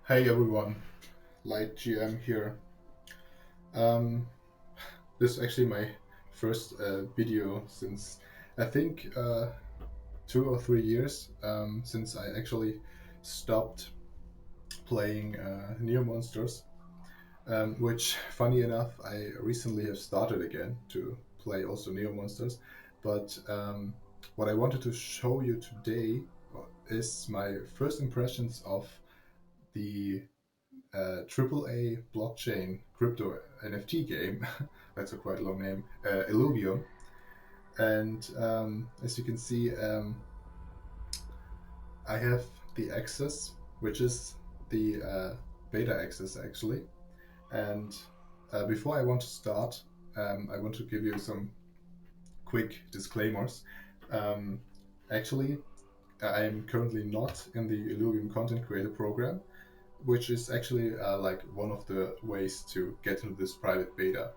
Hey everyone, Light GM here. Um, this is actually my first video since I think 2 or 3 years since I actually stopped playing Neo Monsters. Which, funny enough, I recently have started again to play also Neo Monsters. But what I wanted to show you today is my first impressions of the AAA blockchain crypto NFT game. That's a quite long name, Illuvium. And as you can see, I have the access, which is the beta access actually. And before I want to start, I want to give you some quick disclaimers. Um, actually, I am currently not in the Illuvium content creator program, which is actually like one of the ways to get into this private beta.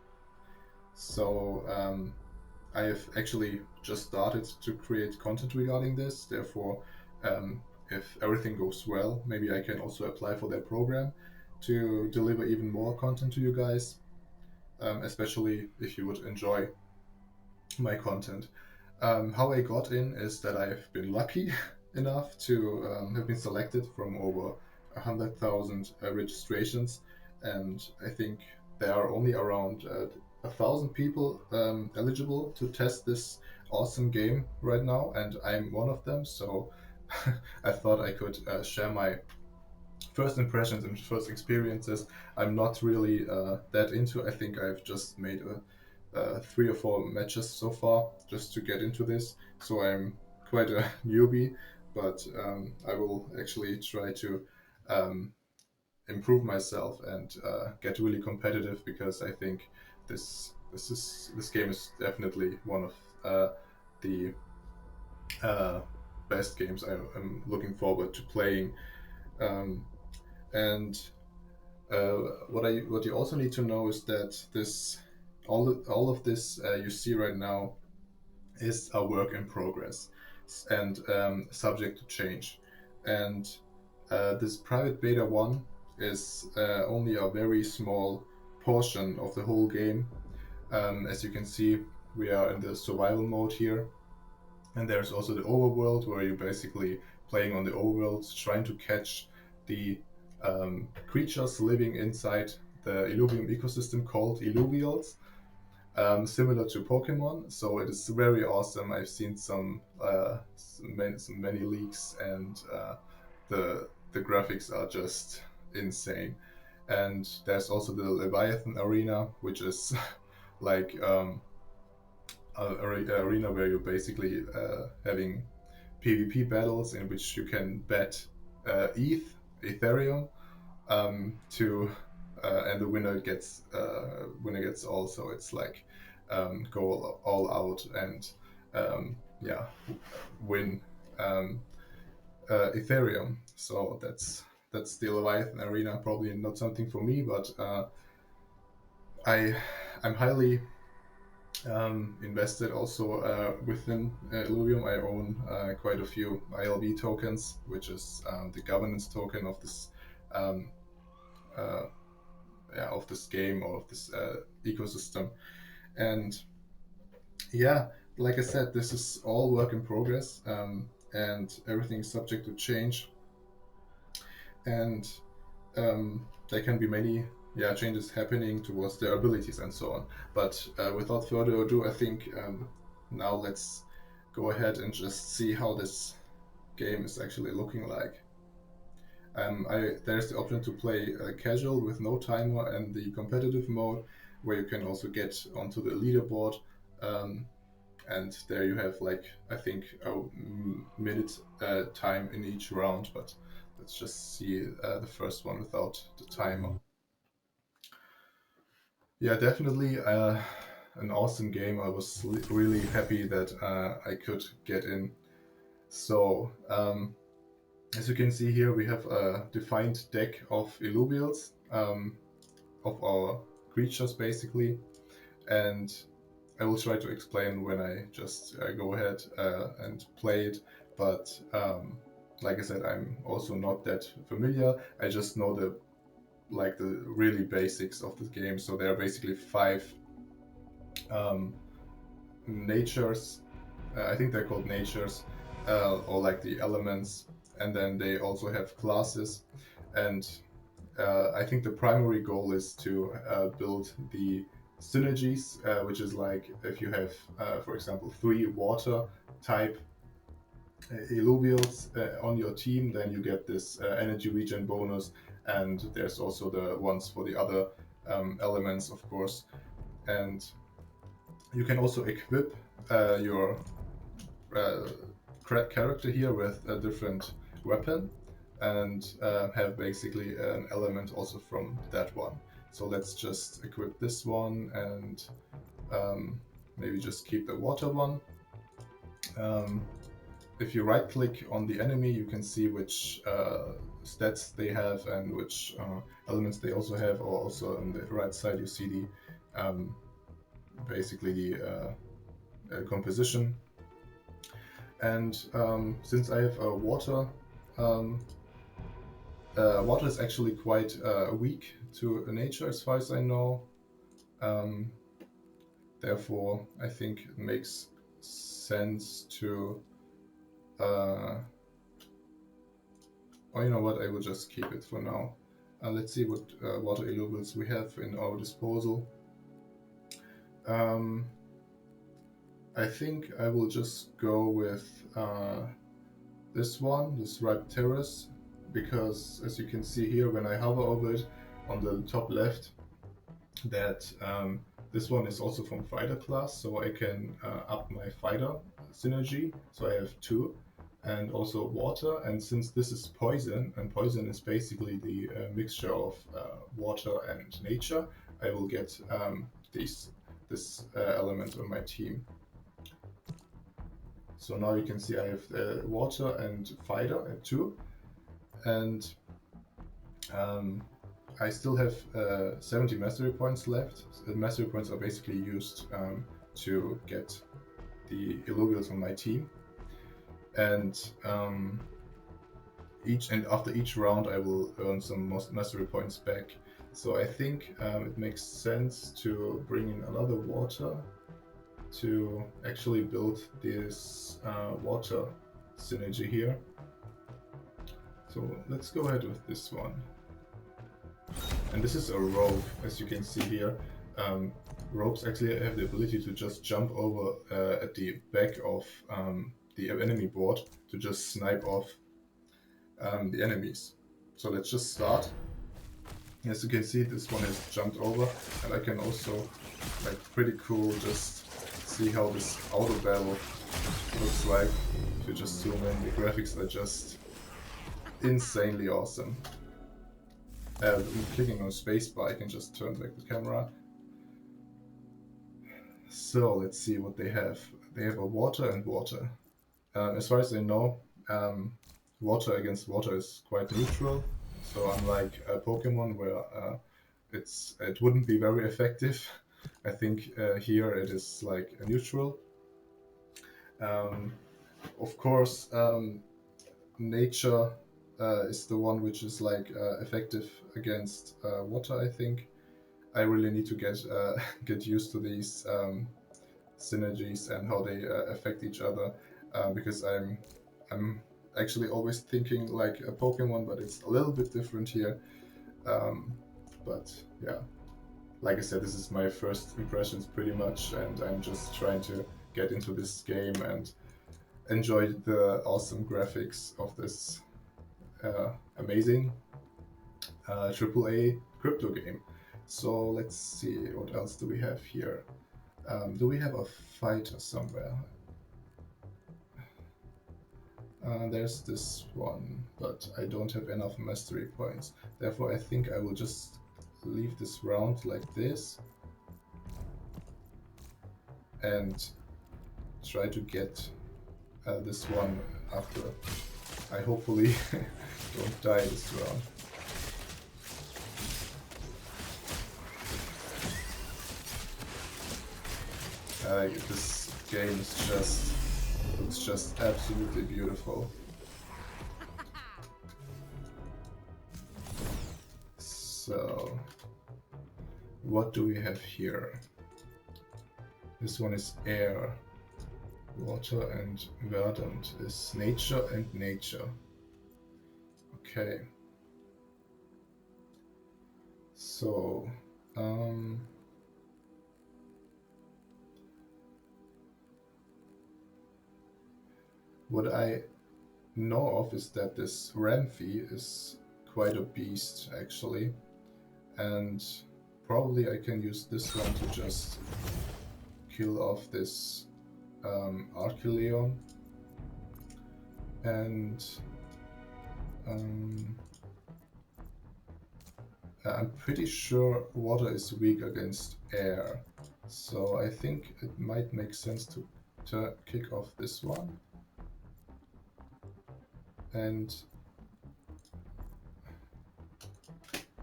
So I have actually just started to create content regarding this. Therefore, if everything goes well, maybe I can also apply for their program to deliver even more content to you guys, especially if you would enjoy my content. How I got in is that I've been lucky enough to have been selected from over 100,000 registrations, and I think there are only around 1,000 people eligible to test this awesome game right now, and I'm one of them. So I thought I could share my first impressions and first experiences. I'm not really that into. I think I've just made 3 or 4 matches so far just to get into this. So I'm quite a newbie, but I will actually try to um, improve myself and get really competitive because I think this game is definitely one of the uh, best games I'm looking forward to playing. Um, and what you also need to know is that this all of this you see right now is a work in progress and subject to change. And this private beta one is only a very small portion of the whole game. As you can see, we are in the survival mode here, and there's also the overworld where you're basically playing on the overworld, trying to catch the creatures living inside the Illuvium ecosystem called Illuvials, similar to Pokemon. So it is very awesome. I've seen some many leaks, and the graphics are just insane. And there's also the Leviathan arena, which is like a arena where you're basically having PvP battles in which you can bet Ethereum to and the winner gets all. So it's like go all out and yeah, win um, Ethereum. So that's the Leviathan arena. Probably not something for me, but I I'm highly invested also within Illuvium. I own quite a few ILV tokens, which is the governance token of this um, uh, yeah, of this game or of this ecosystem. And yeah, like I said, this is all work in progress, and everything is subject to change. And there can be many changes happening towards their abilities and so on. But without further ado, I think now let's go ahead and just see how this game is actually looking like. There's the option to play casual with no timer and the competitive mode, where you can also get onto the leaderboard. Um, and there you have like I think a minute time in each round. But let's just see the first one without the timer. Yeah, definitely an awesome game. I was really happy that I could get in. So, as you can see here, we have a defined deck of Illuvials, of our creatures basically, and I will try to explain when I just go ahead and play it. But like I said, I'm also not that familiar. I just know the really basics of the game. So there are basically 5 natures. I think they're called natures, or like the elements, and then they also have classes. And I think the primary goal is to build the synergies, which is like if you have, for example, 3 water type illuvials on your team, then you get this energy regen bonus, and there's also the ones for the other elements, of course. And you can also equip your character here with a different weapon, and have basically an element also from that one. So let's just equip this one, and maybe just keep the water one. If you right click on the enemy, you can see which stats they have and which elements they also have, or also on the right side you see the basically the composition. And since I have a water, water is actually quite weak to nature as far as I know. Therefore, I think it makes sense to oh, you know what, I will just keep it for now. Let's see what water illuvials we have in our disposal. I think I will just go with this one, this Ripterus, because as you can see here, when I hover over it on the top left, that this one is also from fighter class, so I can up my fighter synergy, so I have 2. And also water, and since this is poison, and poison is basically the mixture of water and nature, I will get this element on my team. So now you can see I have water and fighter at 2, and I still have 70 mastery points left. The mastery points are basically used to get the illuvials on my team. And after each round I will earn some mastery points back. So I think it makes sense to bring in another water to actually build this water synergy here. So let's go ahead with this one. And this is a rogue, as you can see here. Rogues actually have the ability to just jump over at the back of the enemy board to just snipe off the enemies. So let's just start. As you can see, this one has jumped over, and I can also, like, pretty cool, just see how this auto battle looks like. If you just zoom in, the graphics are just insanely awesome. Clicking on spacebar, I can just turn back the camera. So let's see what they have. They have a water and water. As far as I know, water against water is quite neutral. So unlike a Pokemon where it wouldn't be very effective, I think here it is like a neutral. Of course, nature is the one which is like effective against water. I think I really need to get used to these synergies and how they affect each other, because I'm actually always thinking like a Pokemon, but it's a little bit different here. But yeah, like I said, this is my first impressions pretty much, and I'm just trying to get into this game and enjoy the awesome graphics of this amazing AAA crypto game. So let's see, what else do we have here? Do we have a fighter somewhere? There's this one, but I don't have enough mastery points. Therefore, I think I will just leave this round like this and try to get this one after I hopefully don't die this round. This game is looks just absolutely beautiful. So, what do we have here? This one is air. Water and verdant is nature and nature. Okay. So, what I know of is that this Ramphie is quite a beast, actually. And probably I can use this one to just kill off this Archeleon. And I'm pretty sure water is weak against air. So I think it might make sense to kick off this one. And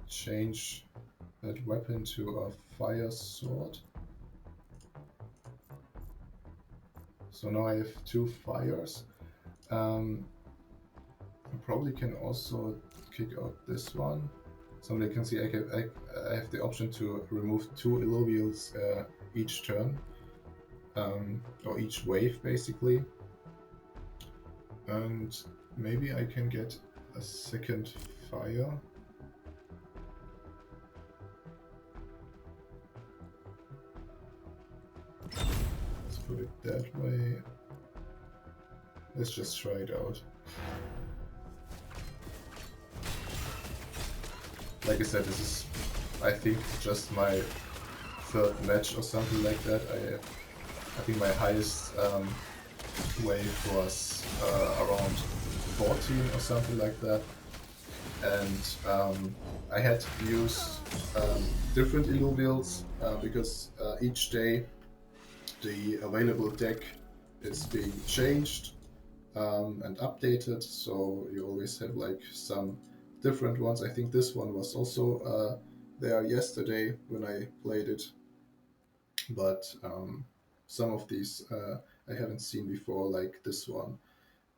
change that weapon to a fire sword. So now I have 2 fires. I probably can also kick out this one. Somebody can see I have the option to remove 2 Illuvials each turn, or each wave basically. And maybe I can get a second fire. Let's put it that way. Let's just try it out. Like I said, this is, I think, just my 3rd match or something like that. I think my highest wave was around 14 or something like that. And I had to use different Illuvials because each day the available deck is being changed and updated, so you always have like some different ones. I think this one was also there yesterday when I played it, but some of these I haven't seen before, like this one.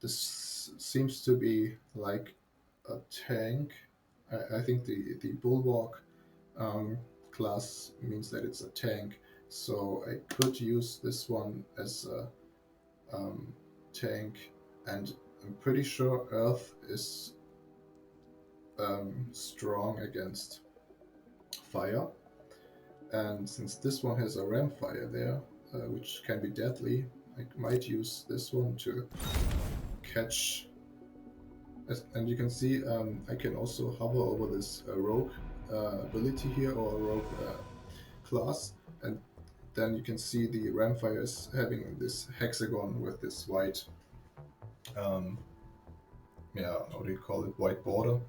This seems to be like a tank. I think the Bulwark class means that it's a tank, so I could use this one as a tank, and I'm pretty sure Earth is strong against fire, and since this one has a ram fire there, which can be deadly, I might use this one to catch. And you can see I can also hover over this rogue ability here, or rogue class, and then you can see the Ramfire is having this hexagon with this white, yeah, how do you call it, white border.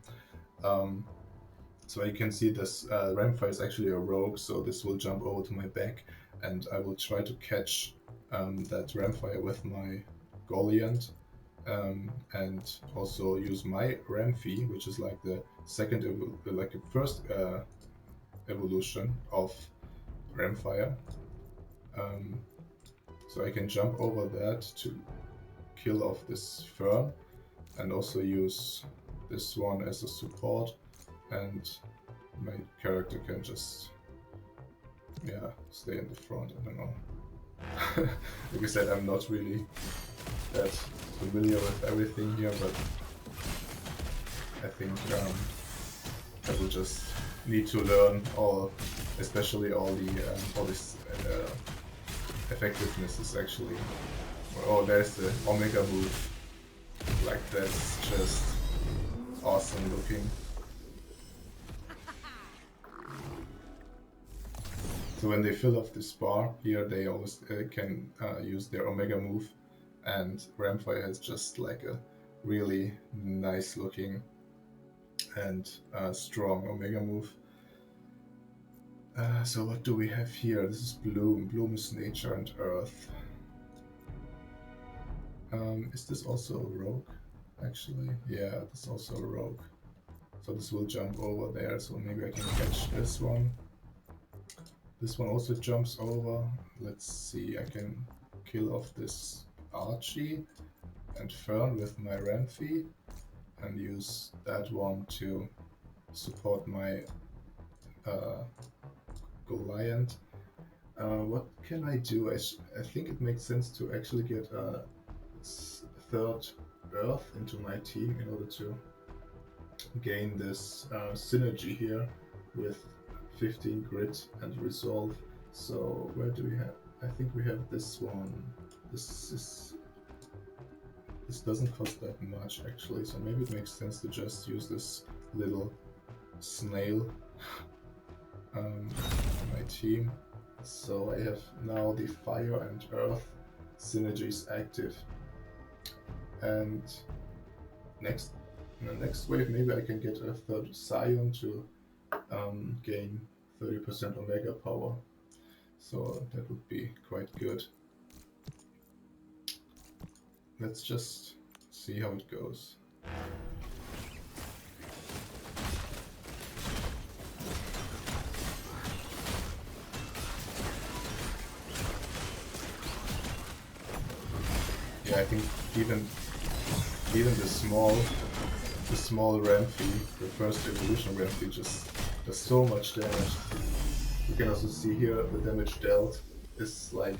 So you can see this Ramfire is actually a rogue, so this will jump over to my back, and I will try to catch that Ramfire with my Goliant. And also use my Ramphie, which is like the second, like the first evolution of Ramfire. So I can jump over that to kill off this Fern, and also use this one as a support, and my character can just, yeah, stay in the front. I don't know. Like I said, I'm not really that familiar with everything here, but I think I will just need to learn especially all this effectiveness is actually. Oh, there's the Omega move. Like, that's just awesome looking. So when they fill up this bar here, they always can use their Omega move, and Ramfire has just like a really nice looking and strong Omega move. So what do we have here? This is Bloom. Bloom is nature and earth. Is this also a rogue? Actually, yeah, this is also a rogue. So this will jump over there, so maybe I can catch this one. This one also jumps over. Let's see, I can kill off this Archie and Fern with my Ramphie, and use that one to support my Goliath. What can I do? I think it makes sense to actually get a third Earth into my team in order to gain this synergy here with 15 grit and resolve. So where do we have? I think we have this one. This doesn't cost that much actually, so maybe it makes sense to just use this little snail on my team. So I have now the fire and earth synergies active. And in the next wave, maybe I can get a third Scion to gain 30% Omega power. So that would be quite good. Let's just see how it goes. Yeah, I think even the small Rampy, the first evolution Rampy, just does so much damage. You can also see here the damage dealt is like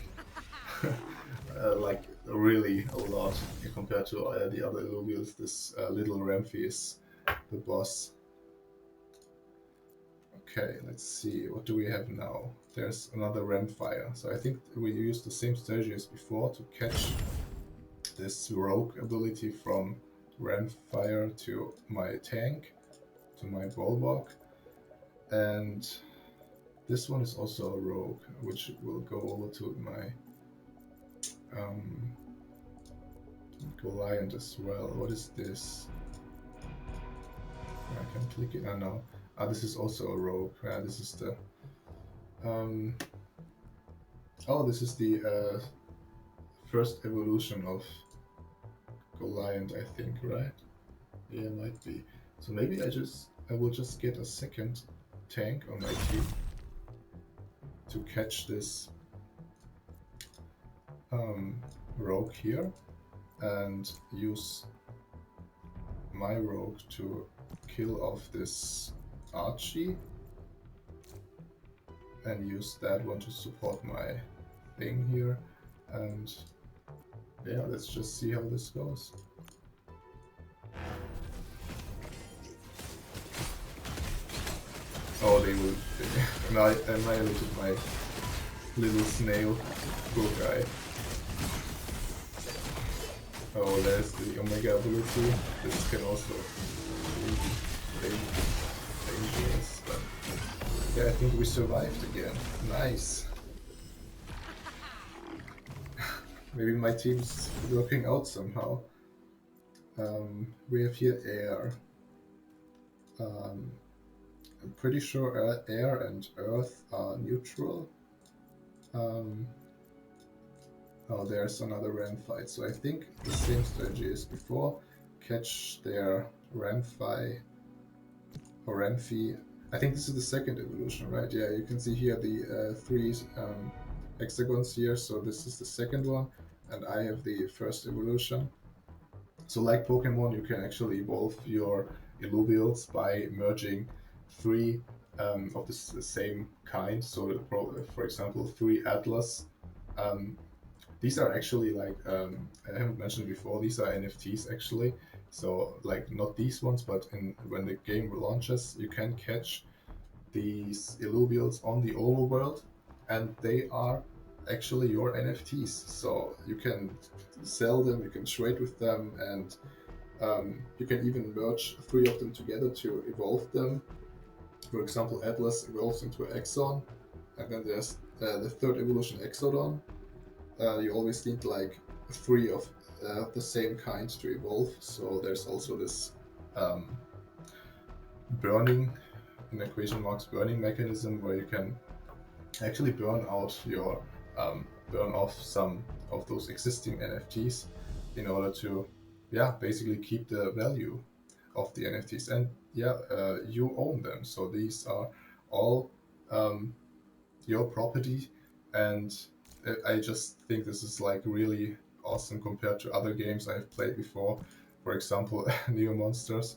like really a lot compared to the other Illuviums. This little Rampy is the boss. Okay, let's see, what do we have now? There's another Ramfire. So I think we used the same strategy as before to catch this rogue ability from Ramfire to my tank, to my Bulwark. And this one is also a rogue, which will go over to my Goliath as well. What is this? I can click it. No. This is also a rogue. This is the oh, this is the first evolution of Goliath, I think, right? Yeah, might be. So maybe I will just get a second tank on my team to catch this rogue here and use my rogue to kill off this Archie and use that one to support my thing here. And yeah, let's just see how this goes. Oh, they annihilated my little snail. Poor guy. Oh, there's the Omega ability. This can also be dangerous, but yeah, I think we survived again. Nice. Maybe my team's working out somehow. We have here air. I'm pretty sure air and earth are neutral. Oh, there's another ram fight. So I think the same strategy as before. Catch their Ramfi or Ramfi. I think this is the second evolution, right? Yeah, you can see here the three hexagons here. So this is the second one, and I have the first evolution. So like Pokemon, you can actually evolve your Illuvials by merging three of the same kind. So for example, 3 Atlas. These are actually like, I haven't mentioned before, these are NFTs actually. So like not these ones, but when the game launches, you can catch these Illuvials on the overworld, and they are actually your NFTs. So you can sell them, you can trade with them, and you can even merge 3 of them together to evolve them. For example, Atlas evolves into Exxon, and then there's the third evolution, Exodon. You always need like 3 of the same kind to evolve. So there's also this burning, in equation marks, burning mechanism where you can actually burn out your burn off some of those existing NFTs in order to basically keep the value of the NFTs, and you own them. So these are all your property, and I just think this is like really awesome compared to other games I've played before. For example, Neo Monsters,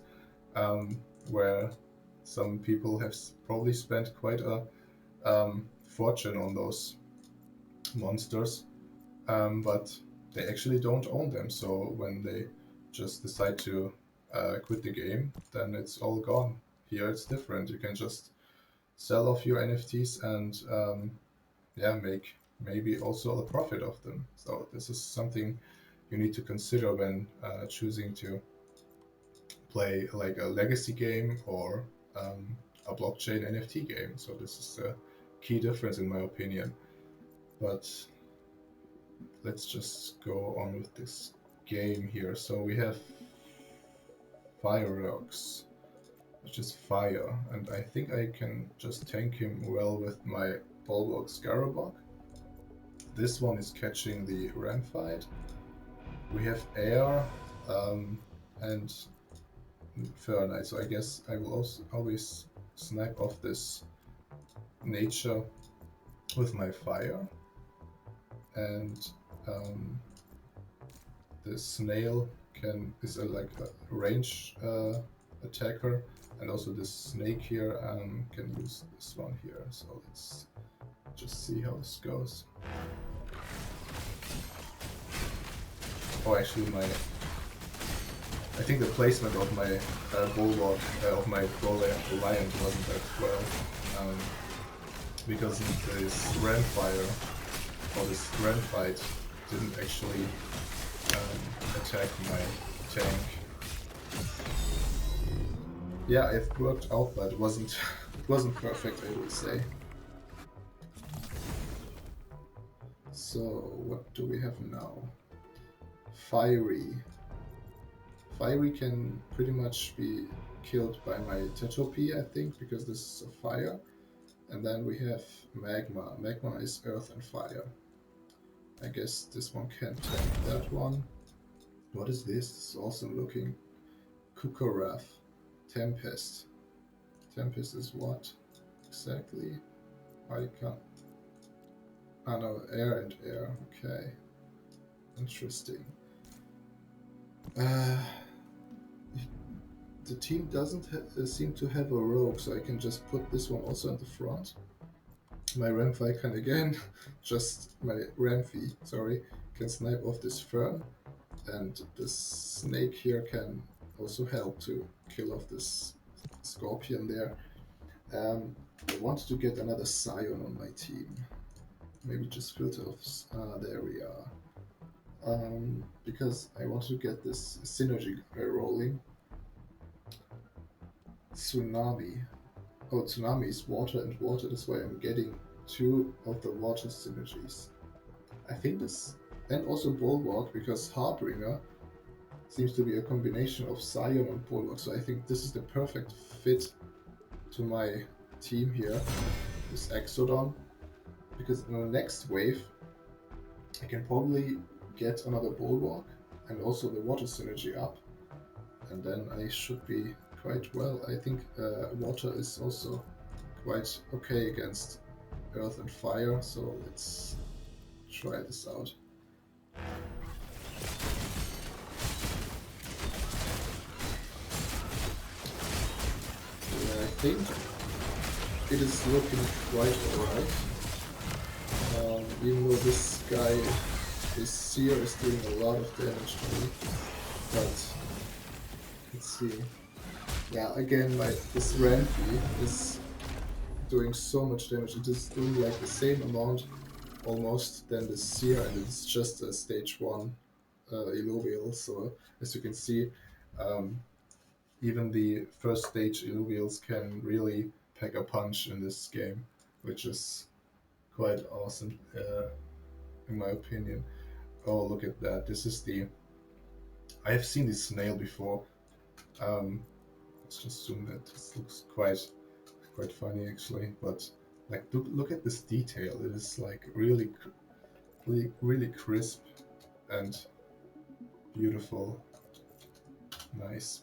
where some people have probably spent quite a fortune on those monsters, but they actually don't own them. So when they just decide to quit the game, then it's all gone. Here it's different. You can just sell off your NFTs and yeah, make maybe also a profit of them. So this is something you need to consider when choosing to play like a legacy game or a blockchain NFT game. So this is a key difference in my opinion. But let's just go on with this game here. So we have Fireworks, which is fire, and I think I can just tank him well with my Bulwark Scarabog. This one is catching the ram fight. We have air and Fahrenheit, so I guess I will also always snipe off this nature with my fire. And the snail is like a range attacker, and also this snake here can use this one here. So let's just see how this goes. Oh, actually, I think the placement of my bulwark of my Reliant wasn't that well, because this ram fire or this ram fight didn't actually attack my tank. Yeah, it worked out, but it wasn't perfect, I would say. So what do we have now? Fiery. Fiery can pretty much be killed by my Tetopy, I think, because this is a fire. And then we have Magma. Magma is earth and fire. I guess this one can tank that one. What is this? This is awesome looking. Kukorath. Tempest. Tempest is what? Exactly. I can't. Ah no, air and air. Okay. Interesting. The team doesn't seem to have a rogue, so I can just put this one also in the front. My Ramfi can again, my Ramfi, sorry, can snipe off this fern, and this snake here can also help to kill off this scorpion there. I wanted to get another Scion on my team. Maybe just filter off. There we are. Because I want to get this synergy rolling. Tsunami. Oh, Tsunami is water and water. That's why I'm getting 2 of the water synergies. I think this, and also Bulwark, because Harbinger seems to be a combination of Scion and Bulwark. So I think this is the perfect fit to my team here, this Exodon. Because in the next wave, I can probably get another Bulwark and also the water synergy up, and then I should be quite well. I think water is also quite okay against earth and fire, so let's try this out. Yeah, I think it is looking quite alright. Even though this guy, this seer, is doing a lot of damage to me, but let's see. Yeah, again, this Ramfi is doing so much damage. It is doing like the same amount almost than the seer, and it's just a stage 1 Illuvial. So as you can see, even the first stage Illuvials can really pack a punch in this game, which is quite awesome in my opinion. Oh, look at that. This is I have seen this snail before. Let's just zoom that. This looks quite funny actually, but like look at this detail. It is like really crisp and beautiful. Nice.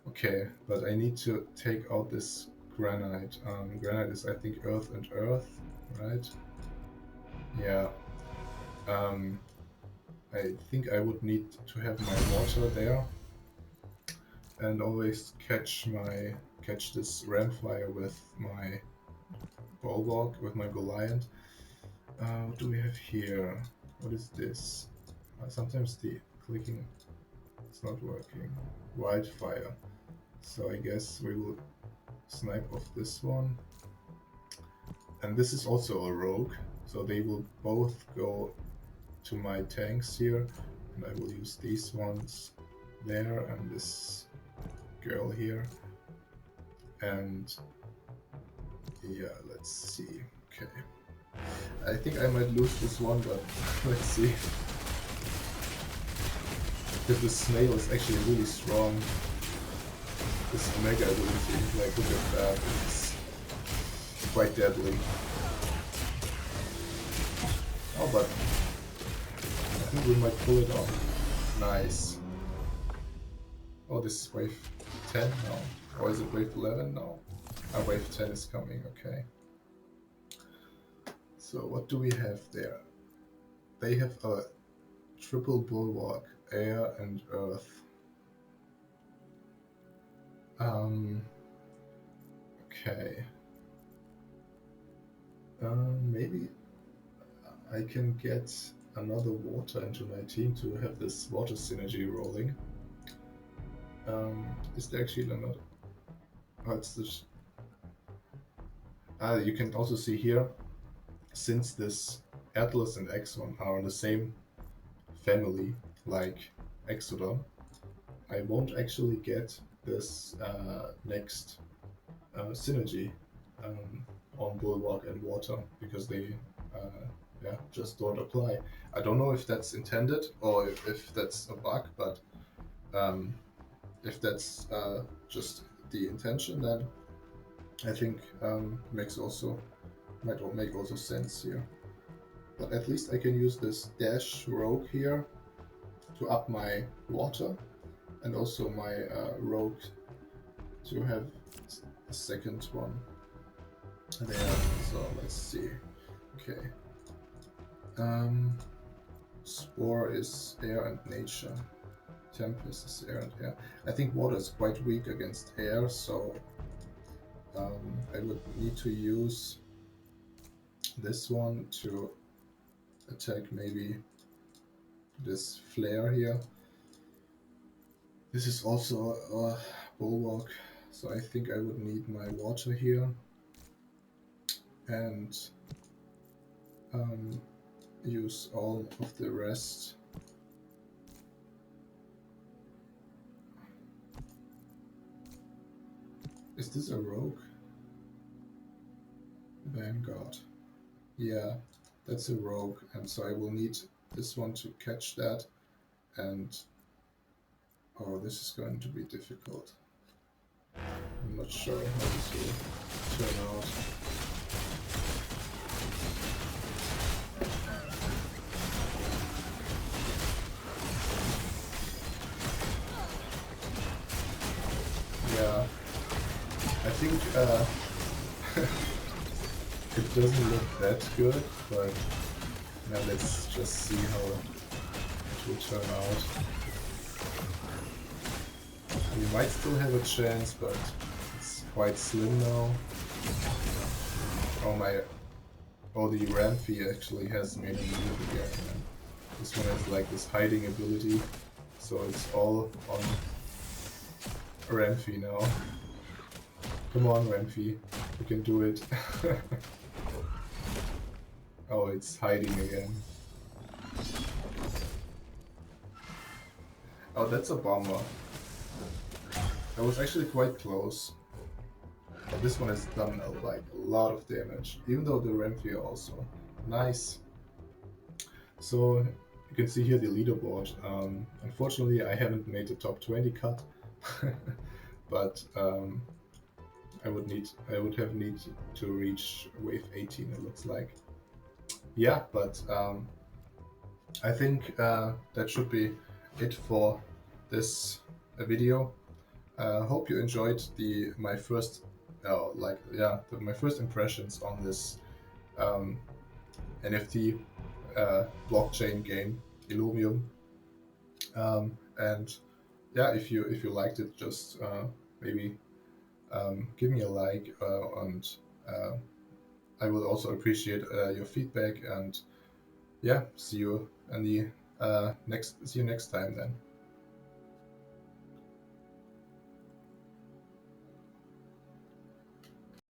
Okay, but I need to take out this granite. Granite is, I think, earth and earth, right? Yeah. I think I would need to have my water there, and always catch catch this Ramfire with my Bulwark, with my Goliath. What do we have here? What is this? Sometimes the clicking is not working. Wildfire. So I guess we will snipe off this one. And this is also a rogue, so they will both go to my tanks here, and I will use these ones there and this girl here. And yeah, let's see. Okay. I think I might lose this one, but let's see. Because the snail is actually really strong. This Omega ability, like look at that, it's quite deadly. Oh, but I think we might pull it off. Nice. Oh, this is wave 10 now. Or is it wave 11 now? Ah, wave 10 is coming, okay. So what do we have there? They have a triple bulwark, air and earth. Okay. Maybe I can get another water into my team to have this water synergy rolling. Is there actually another? Oh, it's this. You can also see here, since this Atlas and Exxon are in the same family, like Exodon, I won't actually get this next synergy on Bulwark and Water, because they just don't apply. I don't know if that's intended or if that's a bug, but if that's just the intention, then I think might make also sense here. But at least I can use this dash rogue here to up my water, and also my rogue to have a second one there. So let's see. Okay. Spore is air and nature. Tempest is air and air. I think water is quite weak against air, so I would need to use this one to attack maybe this flare here. This is also a bulwark, so I think I would need my water here, and use all of the rest. Is this a rogue? Vanguard. Yeah, that's a rogue, and so I will need this one to catch that, and oh, this is going to be difficult. I'm not sure how this will turn out. Yeah, I think it doesn't look that good, but yeah, let's just see how it will turn out. We might still have a chance, but it's quite slim now. Oh, the Rampy actually has made a move again. And this one has like this hiding ability, so it's all on Rampy now. Come on, Rampy, you can do it. Oh, it's hiding again. Oh, that's a bummer. That was actually quite close. But this one has done like a lot of damage, even though the Rampy also. Nice. So you can see here the leaderboard. Unfortunately, I haven't made the top 20 cut, but I would have need to reach wave 18. It looks like. Yeah, but I think that should be it for this video. Hope you enjoyed my first impressions on this NFT blockchain game, Illuvium. And yeah, if you liked it, just maybe give me a like, and I will also appreciate your feedback. And yeah, see you next time then.